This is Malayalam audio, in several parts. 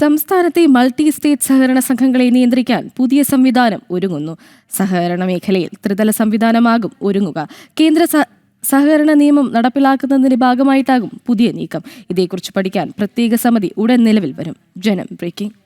സംസ്ഥാനത്തെ മൾട്ടി സ്റ്റേറ്റ് സഹകരണ സംഘങ്ങളെ നിയന്ത്രിക്കാൻ പുതിയ സംവിധാനം ഒരുങ്ങുന്നു. സഹകരണ മേഖലയിൽ ത്രിതല സംവിധാനമാകും ഒരുങ്ങുക. കേന്ദ്ര സഹകരണ നിയമം നടപ്പിലാക്കുന്നതിന്റെ ഭാഗമായിട്ടാകും പുതിയ നീക്കം. ഇതേക്കുറിച്ച് പഠിക്കാൻ പ്രത്യേക സമിതി ഉടൻ നിലവിൽ വരും. ജനം ബ്രേക്കിംഗ്.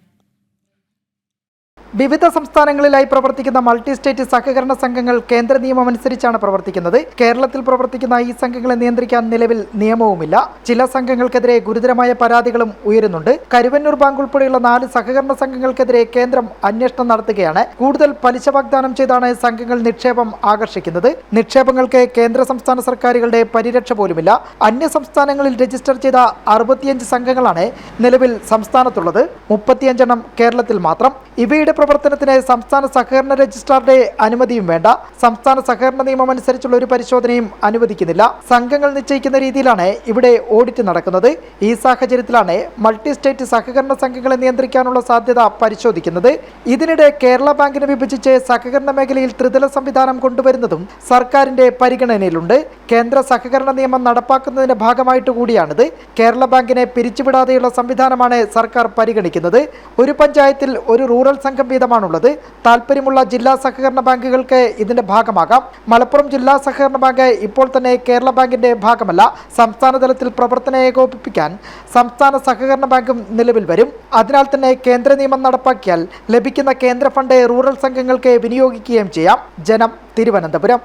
വിവിധ സംസ്ഥാനങ്ങളിലായി പ്രവർത്തിക്കുന്ന മൾട്ടി സ്റ്റേറ്റ് സഹകരണ സംഘങ്ങൾ കേന്ദ്ര നിയമം അനുസരിച്ചാണ് പ്രവർത്തിക്കുന്നത്. കേരളത്തിൽ പ്രവർത്തിക്കുന്ന ഈ സംഘങ്ങളെ നിയന്ത്രിക്കാൻ നിലവിൽ നിയമവുമില്ല. ചില സംഘങ്ങൾക്കെതിരെ ഗുരുതരമായ പരാതികളും ഉയരുന്നുണ്ട്. കരുവന്നൂർ ബാങ്ക് ഉൾപ്പെടെയുള്ള 4 സഹകരണ സംഘങ്ങൾക്കെതിരെ കേന്ദ്രം അന്വേഷണം നടത്തുകയാണ്. കൂടുതൽ പലിശ വാഗ്ദാനം ചെയ്താണ് സംഘങ്ങൾ നിക്ഷേപം ആകർഷിക്കുന്നത്. നിക്ഷേപങ്ങൾക്ക് കേന്ദ്ര സംസ്ഥാന സർക്കാരുകളുടെ പരിരക്ഷ പോലുമില്ല. അന്യ സംസ്ഥാനങ്ങളിൽ രജിസ്റ്റർ ചെയ്ത 65 സംഘങ്ങളാണ് നിലവിൽ സംസ്ഥാനത്തുള്ളത്. 35 എണ്ണം കേരളത്തിൽ മാത്രം. ഇവയുടെ പ്രവർത്തനത്തിന് സംസ്ഥാന സഹകരണ രജിസ്ട്രാറുടെ അനുമതിയും വേണ്ട. സംസ്ഥാന സഹകരണ നിയമം അനുസരിച്ചുള്ള ഒരു പരിശോധനയും അനുവദിക്കുന്നില്ല. സംഘങ്ങൾ നിശ്ചയിക്കുന്ന രീതിയിലാണ് ഇവിടെ ഓഡിറ്റ് നടക്കുന്നത്. ഈ സാഹചര്യത്തിലാണ് മൾട്ടി സ്റ്റേറ്റ് സഹകരണ സംഘങ്ങളെ നിയന്ത്രിക്കാനുള്ള സാധ്യത പരിശോധിക്കുന്നത്. ഇതിനിടെ കേരള ബാങ്കിനെ വിഭജിച്ച് സഹകരണ മേഖലയിൽ ത്രിതല സംവിധാനം കൊണ്ടുവരുന്നതും സർക്കാരിന്റെ പരിഗണനയിലുണ്ട്. കേന്ദ്ര സഹകരണ നിയമം നടപ്പാക്കുന്നതിന്റെ ഭാഗമായിട്ട് കൂടിയാണിത്. കേരള ബാങ്കിനെ പിരിച്ചുവിടാതെയുള്ള സംവിധാനമാണ് സർക്കാർ പരിഗണിക്കുന്നത്. ഒരു പഞ്ചായത്തിൽ ഒരു റൂറൽ സംഘം വീതമാണുള്ളത്. താൽപ്പര്യമുള്ള ജില്ലാ സഹകരണ ബാങ്കുകൾക്ക് ഇതിന്റെ ഭാഗമാകാം. മലപ്പുറം ജില്ലാ സഹകരണ ബാങ്ക് ഇപ്പോൾ തന്നെ കേരള ബാങ്കിന്റെ ഭാഗമല്ല. സംസ്ഥാന തലത്തിൽ പ്രവർത്തനം ഏകോപിപ്പിക്കാൻ സംസ്ഥാന സഹകരണ ബാങ്കും നിലവിൽ വരും. അതിനാൽ തന്നെ കേന്ദ്ര നിയമം നടപ്പാക്കിയാൽ ലഭിക്കുന്ന കേന്ദ്ര ഫണ്ട് റൂറൽ സംഘങ്ങൾക്ക് വിനിയോഗിക്കുകയും ചെയ്യാം. ജനം, തിരുവനന്തപുരം.